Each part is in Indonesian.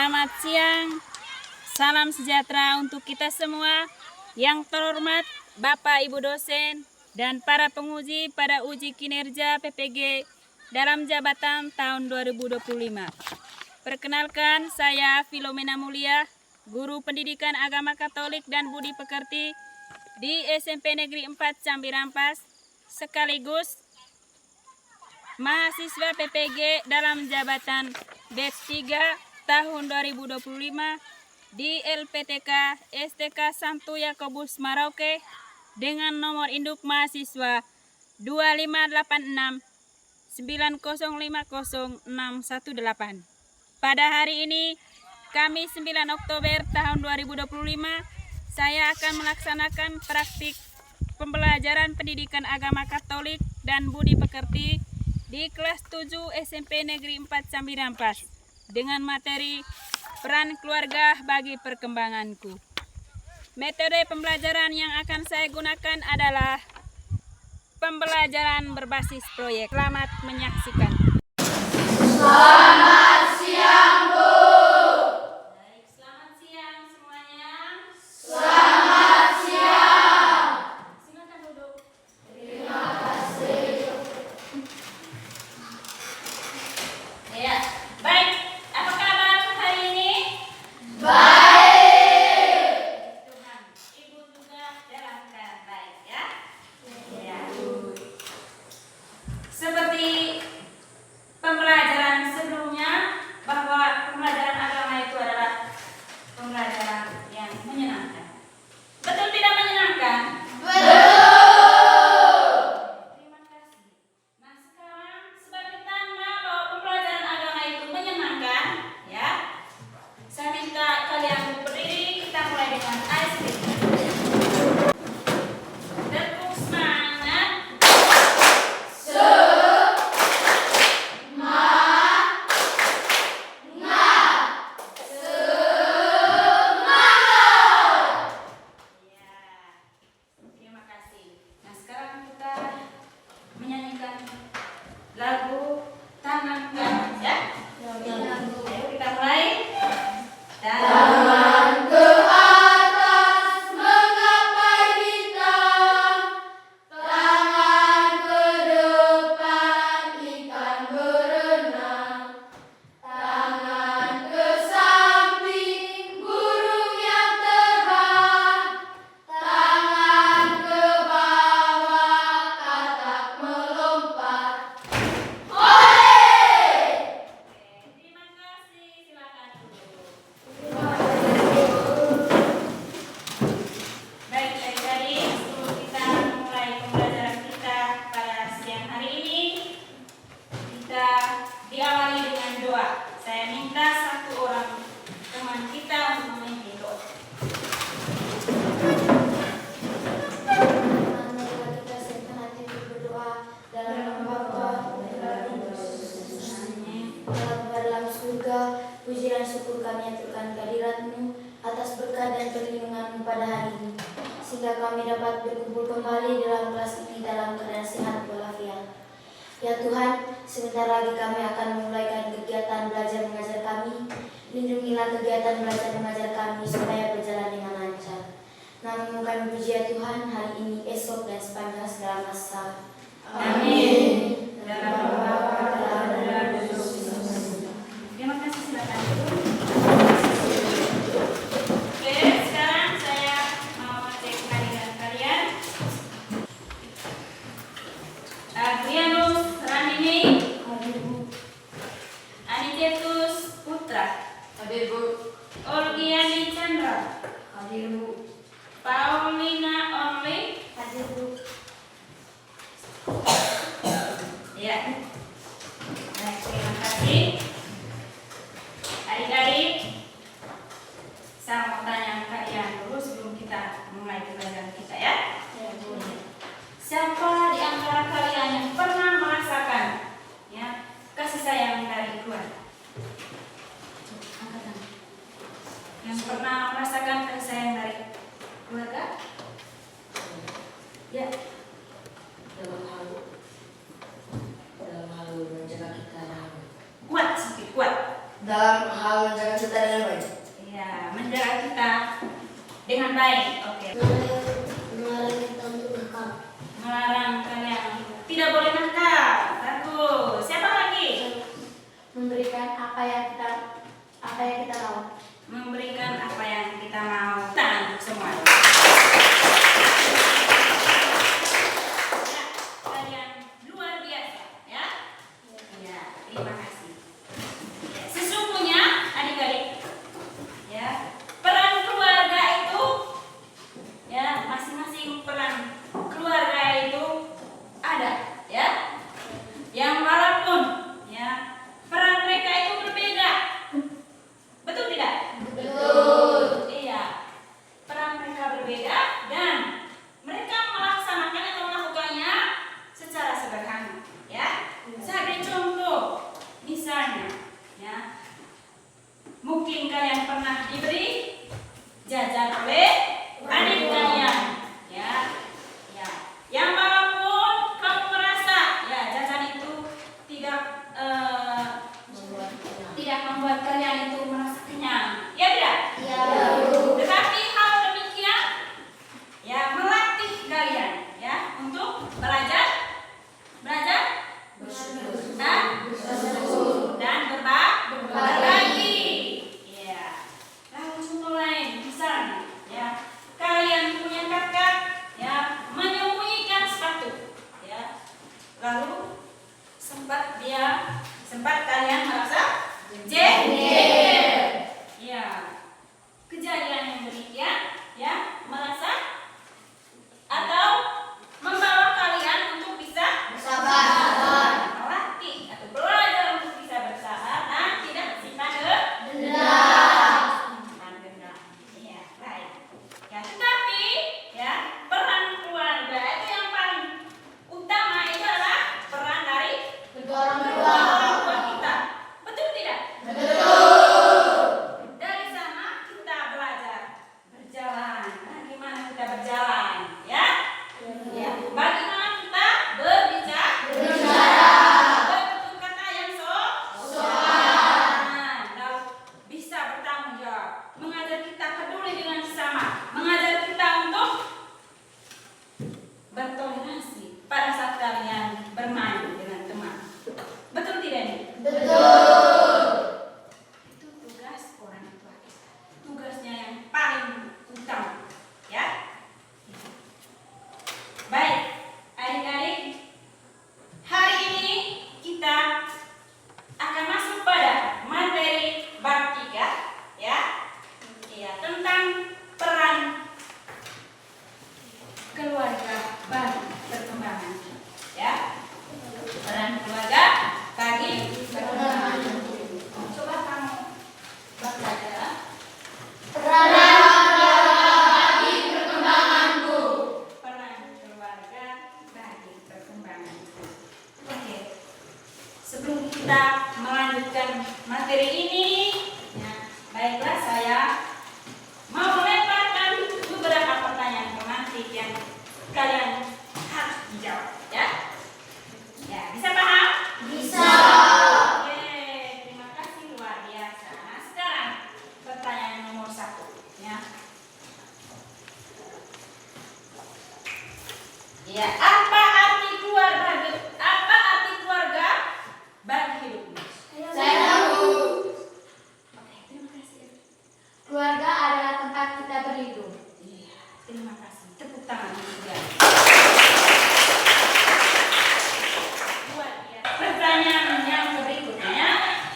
Selamat siang, salam sejahtera untuk kita semua. Yang terhormat Bapak Ibu dosen dan para penguji pada uji kinerja PPG dalam jabatan tahun 2025. Perkenalkan, saya Filomena Mulia, Guru Pendidikan Agama Katolik dan Budi Pekerti di SMP Negeri 4 Cambi Rampas, sekaligus mahasiswa PPG dalam jabatan batch 3 tahun 2025 di LPTK STK Santo Yakobus Merauke dengan nomor induk mahasiswa 258690500618. Pada hari ini, Kamis 9 Oktober tahun 2025, saya akan melaksanakan praktik pembelajaran pendidikan agama Katolik dan Budi Pekerti di kelas 7 SMP Negeri 4 Cambi Rampas dengan materi peran keluarga bagi perkembanganku. Metode pembelajaran yang akan saya gunakan adalah pembelajaran berbasis proyek. Selamat menyaksikan. Selamat siang, Bu. Baik, selamat siang semuanya. Selamat siang. Silakan duduk. Terima kasih. Ya, baik. Apa kabar hari ini? Baik. Tuhan, Ibu juga dalam keadaan baik ya. Ya. Seperti pembelajaran sebelumnya, bahwa pembelajaran agama itu adalah pembelajaran yang menyenangkan. Betul tidak menyenangkan? Betul. Terima kasih. Nah, sekarang sebagai tanda bahwa pembelajaran agama itu menyenangkan, ya, saya minta kalian berdiri, kita mulai dengan icebreaker. Tepuk semangat. Ya, terima kasih. Nah, sekarang kita menyanyikan lagu Tangan Kanan, ya. Ayo kita mulai. Tangan ke atas menggapai bintang, tangan ke depan ikan berenang, tangan ke samping burung yang terbang, tangan ke bawah katak melompat. Terima kasih, silakan duduk. Baik, tadi sebelum kita memulai pembelajaran kita pada siang hari ini, kita diawali dengan doa. Saya minta satu orang teman kita untuk memimpin doa. Marilah kita siapkan hati untuk berdoa dalam nama Bapa dan Putra dan Roh Kudus. Bapa dalam surga, puji dan syukur kami aturkan kehadirat-Mu atas berkat dan perlindungan-Mu pada hari ini, sehingga kami dapat berkumpul kembali dalam kelas ini dalam keadaan sehat walafiat. Ya Tuhan, sebentar lagi kami akan memulai kegiatan belajar mengajar kami. Lindungilah kegiatan belajar mengajar kami supaya berjalan dengan lancar. Namamu kami puji ya Tuhan, hari ini, esok, dan sepanjang segala masa. Amin. Dalam nama Bapa dan Roh Kudus. Terima kasih, silakan duduk. Oke, sekarang saya mau cek kehadiran kalian. Adrianus Ranini, Aniketus Putra, Hadir Bu. Olgiani Chandra, Hadir Bu. Paulina Orli, Hadir Bu. sebelum kita melanjutkan materi ini, ya, baiklah saya mau melemparkan beberapa pertanyaan tematik yang kalian harus dijawab, ya. Ya, bisa paham? Bisa. Oke, terima kasih luar biasa. Nah, sekarang pertanyaan nomor 1, ya. Ya, apa arti keluarga? Apa arti keluarga bagi hidupmu? Saya tahu. Oke, terima kasih. Keluarga adalah tempat kita berlindung. Iya, terima kasih. Tepuk tangan juga. Luar biasa. Pertanyaan yang berikutnya, ya.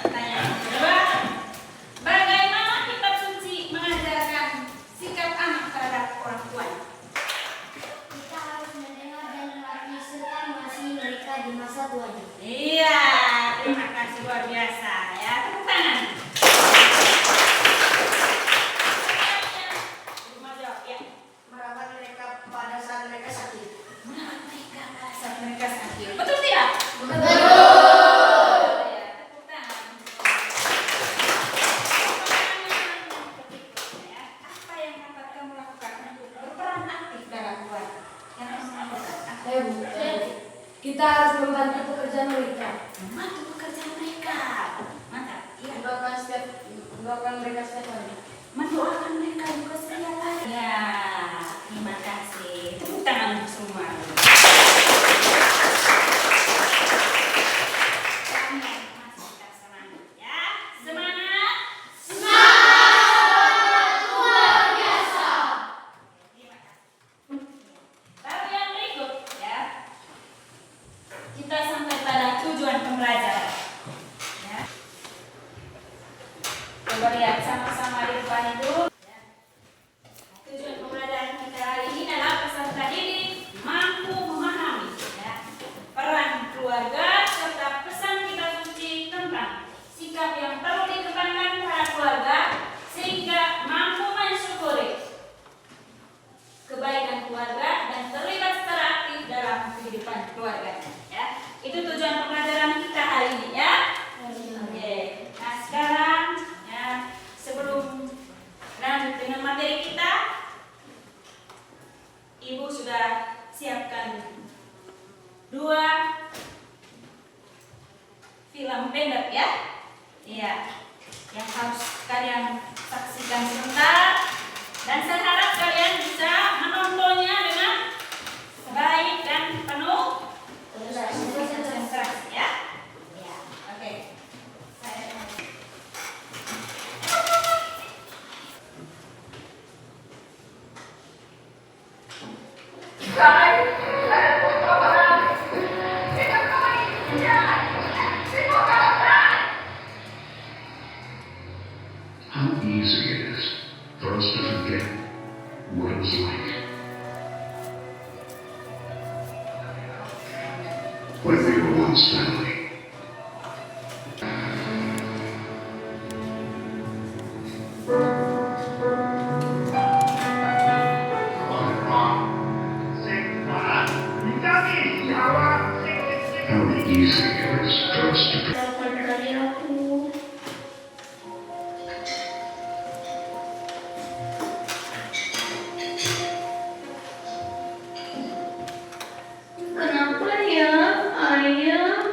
Pertanyaan yang kedua, bagaimana kitab suci mengajarkan sikap anak terhadap orang tuanya? Kita harus mendengar dan melatih serta mengasihi mereka di masa tuanya. Iya, terima kasih luar biasa, ya. Tepuk tangan. Rumah jawab, ya. Merawat mereka pada saat mereka sakit. Merawat mereka saat mereka sakit. Betul tidak? Betul. Ya, tepuk tangan. Ya, apa yang dapat kamu lakukan untuk berperan aktif dalam keluarga? Yang kamu lakukan? Kita harus membantu pekerjaan mereka. Membantu pekerjaan mereka. Mantap. Iya. Mendoakan mereka setiap hari. Mendoakan mereka juga setiap hari. Ya, terima kasih. Tepuk tangan untuk semua. Kami masih tetap semangat, ya. Semangat. Luar biasa. Terima kasih. Lalu yang berikut, ya. Kita sampai pada tujuan pembelajaran. Ya. Coba lihat sama-sama di depan itu. Ya. Tujuan pembelajaran kita hari ini adalah peserta didik mampu memahami, ya, peran keluarga serta pesan kitab suci tentang sikap yang perlu dikembangkan terhadap keluarga sehingga mampu mensyukuri kebaikan keluarga dan terlibat secara aktif dalam kehidupan keluarga. Ya, itu tujuan pembelajaran kita hari ini, ya. Oke. Nah, sekarang, ya, sebelum lanjut dengan materi kita, Ibu sudah siapkan 2 film pendek, ya. Iya. Yang harus kalian saksikan sebentar. Dan saya harap kalian bisa menontonnya dengan baik dan penuh konsentrasi, ya. Ya, oke. How easy it is for us to forget what it was like when we were once family. How easy it is for us to forget. Kenapa ya, Ayah?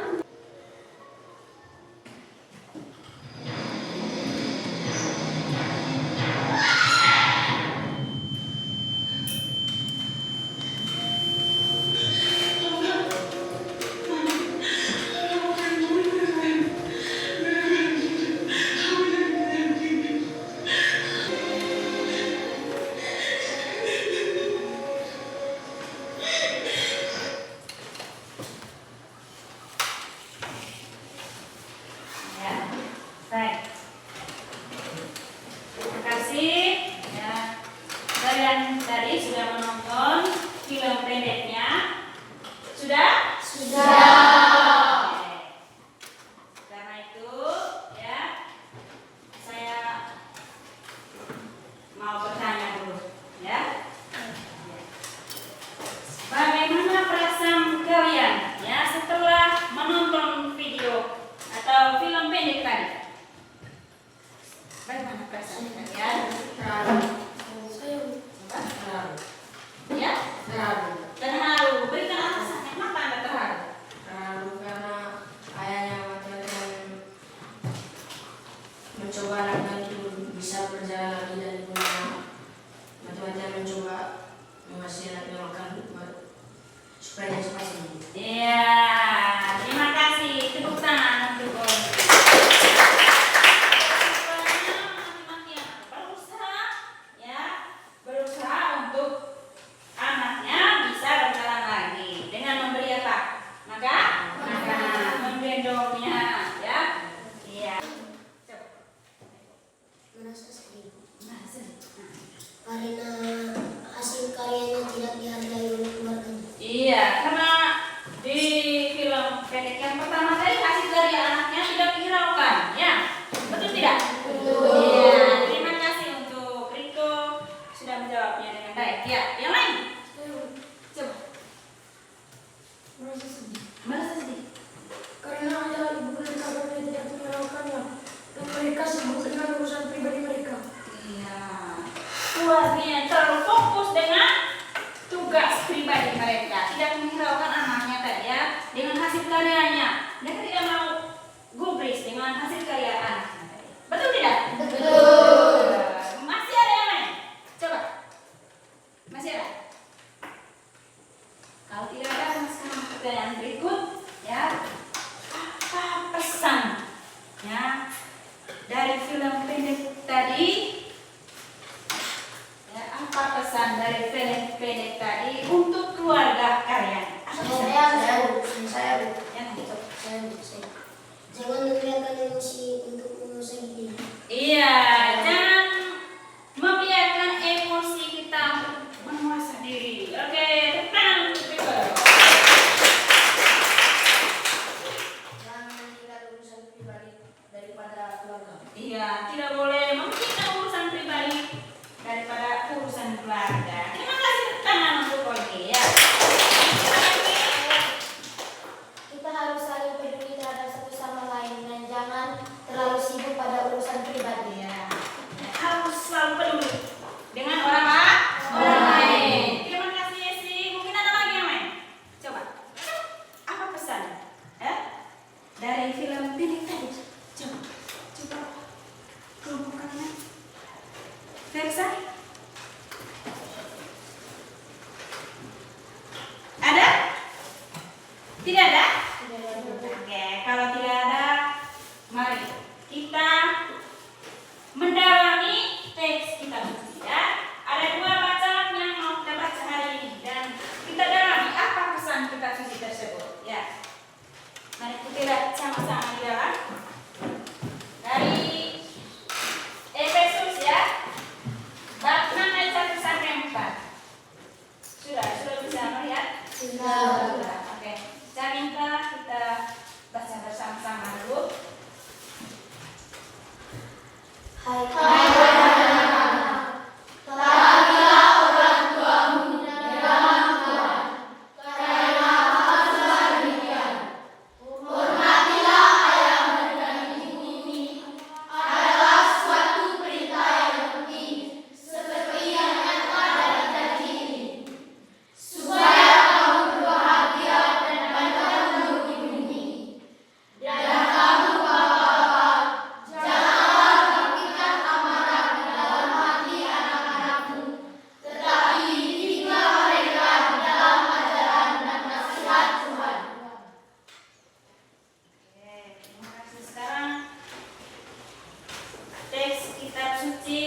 Iya, terima kasih. Tepuk tangan untuk berusaha untuk anaknya bisa berjalan lagi dengan memberi apa? Makan, menggendongnya, ya. Iya. Merasa sedih karena hasil karyanya tidak dihargai oleh keluarganya. Iya, karena di film pendek yang pertama tadi hasil dari anaknya tidak dihiraukan, ya. Betul tidak? Betul. Iya, terima kasih untuk Riko sudah menjawabnya dengan baik. Ya, yang lain? Coba. Merasa sedih Merasa sedih. karena ayah ibu dan kakaknya tidak menghiraukannya dan mereka sibuk dengan urusan pribadi mereka. Iya. Keluarganya terlalu fokus dengan tugas pribadi mereka, tidak menghiraukan anaknya tadi ya dengan hasil karyanya. Mereka tidak mau gubris dengan hasil karya anaknya tadi. Betul tidak? Betul. Masih ada yang lain? Coba. Masih ada? Kalau tidak ada, sekarang pertanyaan berikut ya. Apa pesan ya dari film pendek tadi? Ya, apa pesan dari film pendek tadi untuk keluarga kalian? Apa pesan? Saya Yang itu. jangan membiarkan emosi untuk mengusai. Iya, jangan membiarkan emosi kita menguasai diri. Oke, tekan untuk itu. Jangan meninggalkan urusan pribadi daripada keluarga. Iya, tidak boleh memikirkan urusan pribadi daripada urusan keluarga. Terima kasih tangan untuk Olgi ya. Kita harus saling peduli terhadap satu sama lain dan jangan terlalu sibuk pada urusan pribadi. Ya, harus selalu peduli dengan orang lain. Terima kasih Yesi. Mungkin ada lagi yang lain. Coba. Apa pesan? Dari film pendek tadi. Coba. Kelompoknya. Versa? Ada? Tidak ada? Oke, kalau tidak ada, mari kita mendalami teks kita ya. Ada dua bacaan yang mau kita baca hari ini dan kita dalami apa pesan kitab suci tersebut ya. Mari kita lihat sama-sama di dalam dari Efesus ya, bab 6 ayat 1 sampai 4. Sudah bisa melihat? Sudah. Oke, saya minta kita baca bersama-sama dulu. Terima kasih. Sekarang teks kitab suci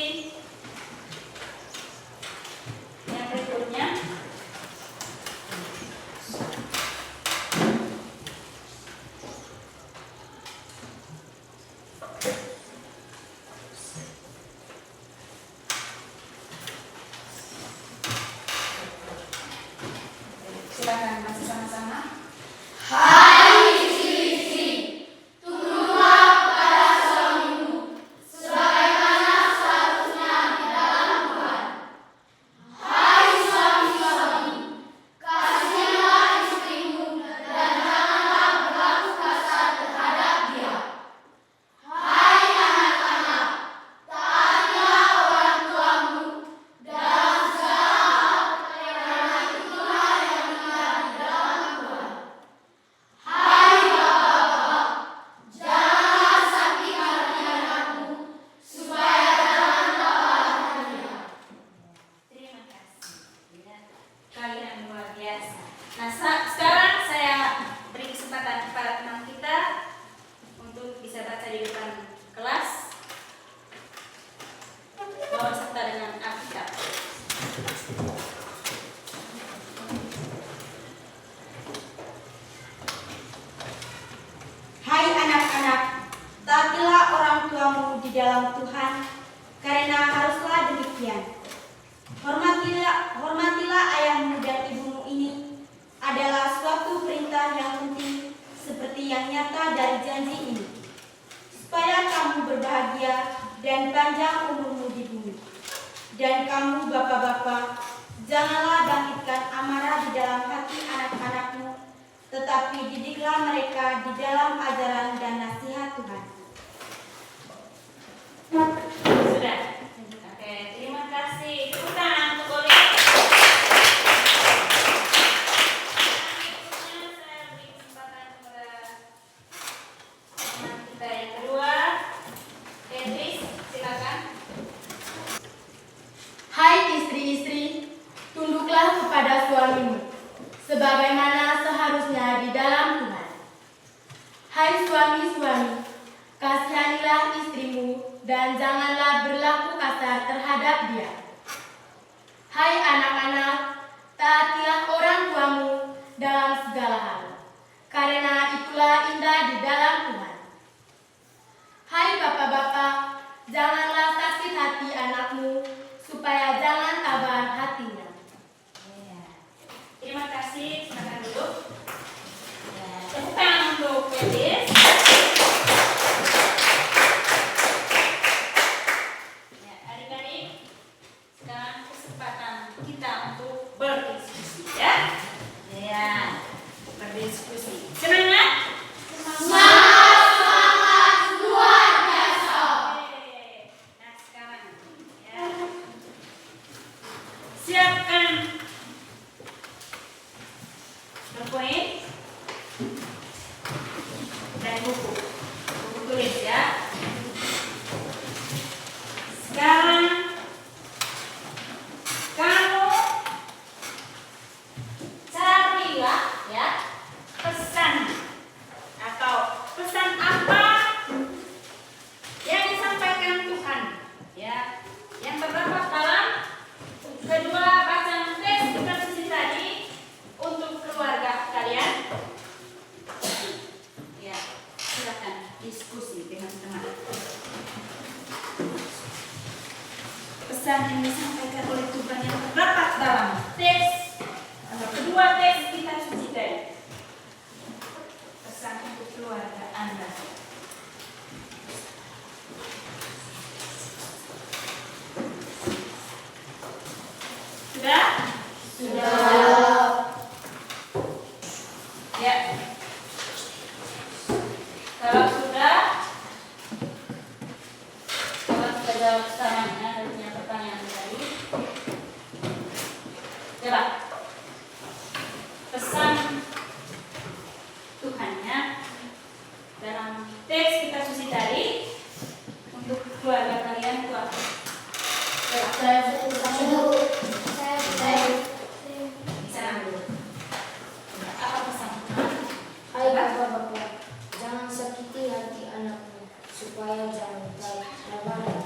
yang berikutnya. Silakan masih sama-sama. dan panjang umurmu di bumi. Dan kamu bapak-bapak, janganlah bangkitkan amarah di dalam hati anak-anakmu, tetapi didiklah mereka di dalam ajaran dan nasihat Tuhan. Sudah. Oke, terima kasih. Tepuk tangan untuk Oli. Saya beri kesempatan kepada teman kita yang kedua. Beatrice, silakan. Hai istri-istri, tunduklah kepada suamimu, sebagaimana seharusnya di dalam Tuhan. Hai suami-suami, kasihanilah istrimu dan janganlah berlaku kasar terhadap dia. Hai anak-anak, taatilah orang tuamu dalam segala hal, karena itulah indah di dalam Tuhan. Hai bapak-bapak, janganlah sakit hati anakmu, supaya jangan kabar hatinya. Terima kasih. Silakan duduk. Tepuk tangan untuk Beatrice. Ya, adik-adik, sekarang kesempatan kita untuk berdiskusi, ya. Ya, berdiskusi. Semangat? Semangat luar biasa. Oke. Nah, sekarang ya. Siapkan poin dan buku tulis ya. Sekarang kamu carilah ya pesan atau pesan apa yang disampaikan Tuhan ya, yang terdapat dalam kedua bacaan teks kita tadi untuk keluarga kalian. Ya, silakan diskusi dengan teman. Pesan yang disampaikan oleh Tuhan yang terdapat dalam teks atau kedua teks kita suci tadi. Pesan untuk keluarga Anda. Sudah? Sudah. Ya. Kalau sudah jawab semuanya dari punya pertanyaan tadi. Coba. Pesan Tuhannya dalam teks kita suci tadi untuk keluarga kalian itu apa? Saya Bisa dulu. Apa pesan? Hai bapak-bapak, jangan sakiti hati anakmu, supaya jangan terlalu.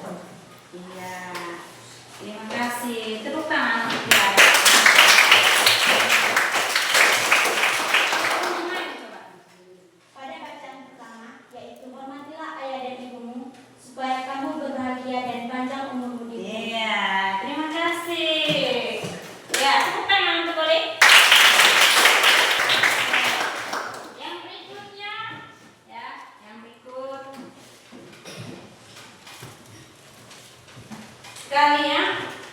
Iya. Terima kasih. Tepuk tangan untuk dia. Pada bacaan pertama, yaitu hormatilah ayah dan ibumu, supaya kamu berbahagia dan panjang umurmu di bumi. Iya, terima kasih. Ya, tepuk tangan untuk Oli. Yang berikutnya, ya, yang berikut. Kalian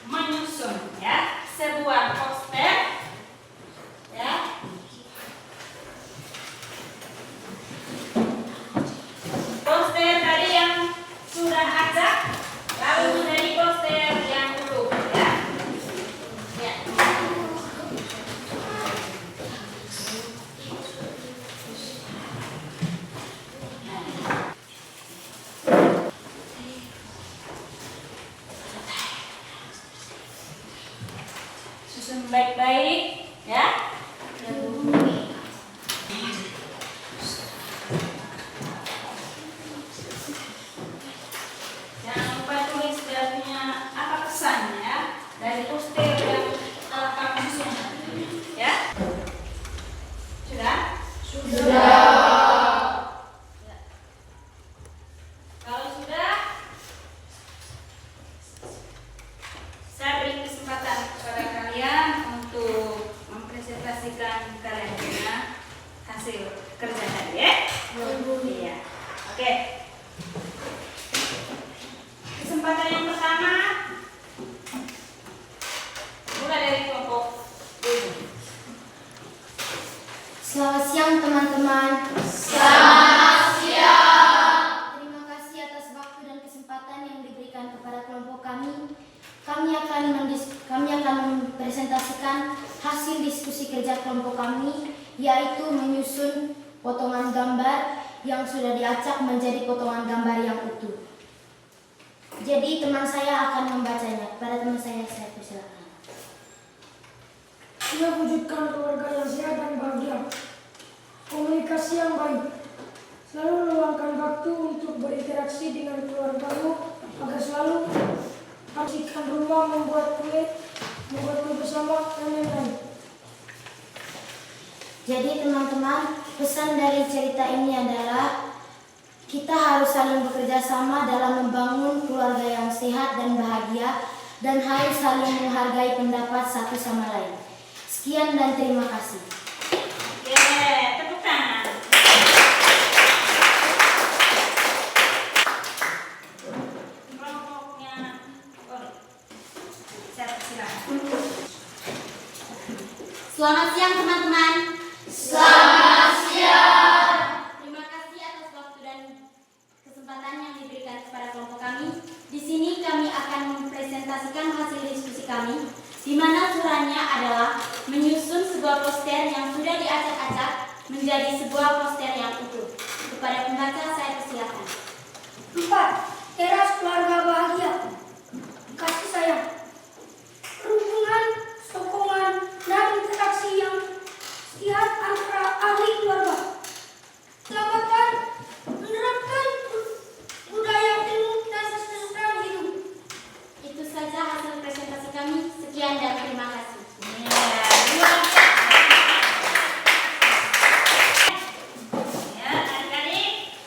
menyusun ya sebuah poster, ya. Poster tadi yang sudah acak, lalu menjadi poster yang utuh, ya. Ya. Susun baik-baik, ya. Jangan lupa tulis punya apa pesannya dari poster yang telah kamu susun, ya. Sudah? Ya. Kalau sudah, saya beri kesempatan kepada kalian untuk mempresentasikan kalian punya hasil kerja tadi, ya. Iya. Oke. Selamat siang teman-teman. Selamat siang. Terima kasih atas waktu dan kesempatan yang diberikan kepada kelompok kami. Kami akan mempresentasikan hasil diskusi kerja kelompok kami, yaitu menyusun potongan gambar yang sudah diacak menjadi potongan gambar yang utuh. Jadi teman saya akan membacanya. Kepada teman saya persilakan. Ia wujudkan keluarga yang sehat dan bahagia, komunikasi yang baik, selalu meluangkan waktu untuk berinteraksi dengan keluargamu agar selalu bersihkan rumah, membuat kue bersama, dan lain-lain. Jadi teman-teman, pesan dari cerita ini adalah kita harus saling bekerja sama dalam membangun keluarga yang sehat dan bahagia, dan harus saling menghargai pendapat satu sama lain. Sekian dan terima kasih. Tepuk tangan. Kelompoknya, saya silakan. Selamat siang teman-teman. Selamat siang. Terima kasih atas waktu dan kesempatan yang diberikan kepada kelompok kami. Di sini kami akan mempresentasikan hasil diskusi kami, di mana surannya adalah menyusun sebuah poster yang sudah diacak-acak menjadi sebuah poster yang utuh. Kepada pembaca saya persilakan. 4. Teras keluarga bahagia. Kasih sayang, perhubungan, sokongan, dan interaksi yang sehat antara ahli keluarga. Selamatkan, menerapkan budaya ilmu dan kesetaraan hidup. Itu saja hasil presentasi kami. Sekian dan terima kasih. Luar biasa. Ya, adik-adik,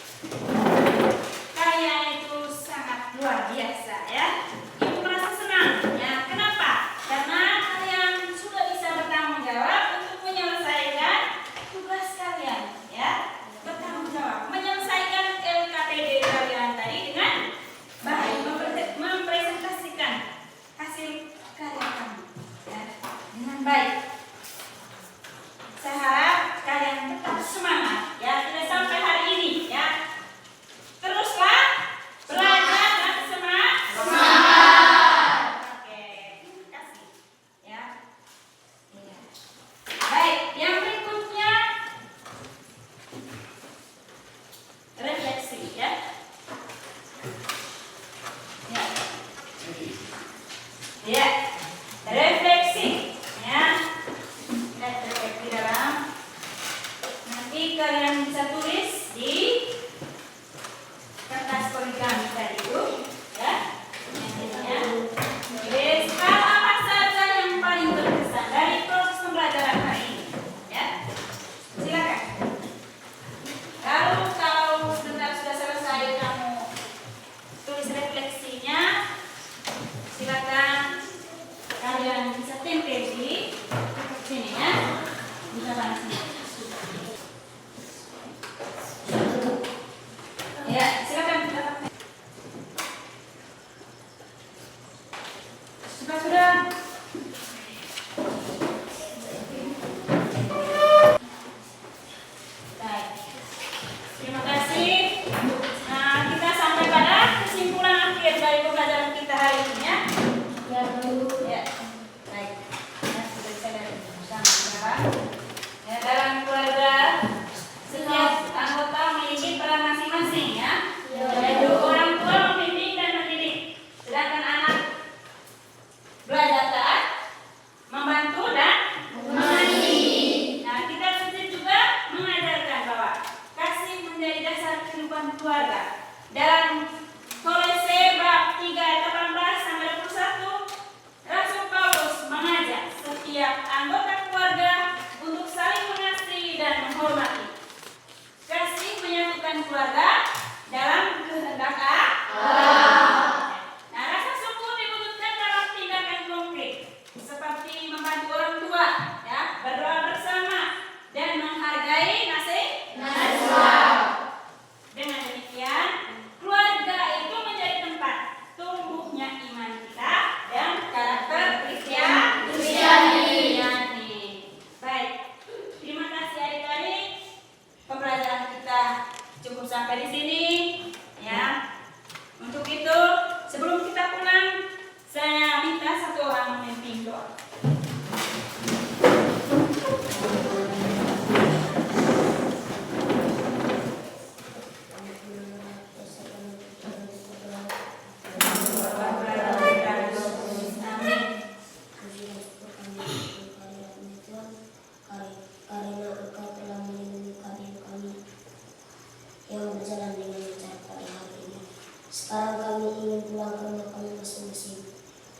kalian itu sangat luar biasa ya. Ibu merasa senang ya. Kenapa? Karena kalian sudah bisa bertanggung jawab untuk menyelesaikan tugas kalian ya. Bertanggung jawab menyelesaikan LKTD kalian tadi dengan baik, mempresentasikan hasil karya kamu ya, dengan baik. Saya harap kalian tetap semangat ya, tidak sampai hari ini ya. Teruslah belajar dan semangat. Oke, terima kasih ya. Iya. Baik, yang berikutnya refleksi ya. Ya. Ya, refleksi ya. Refleksi dalam. Nanti kalian bisa tulis di kertas origami tadi itu ya. Intinya, tulis hal apa saja yang paling berkesan dari proses pembelajaran hari ini ya. Silakan. Kalau sebentar sudah selesai kamu tulis refleksinya, silakan kalian bisa tempel di sini ya, di depan sini. sampai di sini ya. Untuk itu sebelum kita pulang, saya minta satu orang memimpin doa. Karena Engkau telah melindungi kami yang berjalan dengan lancar pada hari ini. Sekarang kami ingin pulang ke rumah kami masing-masing.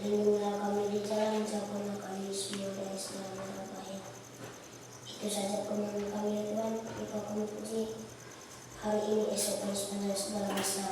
Lindungilah kami di jalan, jauhkanlah kami semua dari segala mara bahaya. Itu saja permohonan kami ya Tuhan. Engkau kami puji hari ini, esok dan sepanjang segala masa.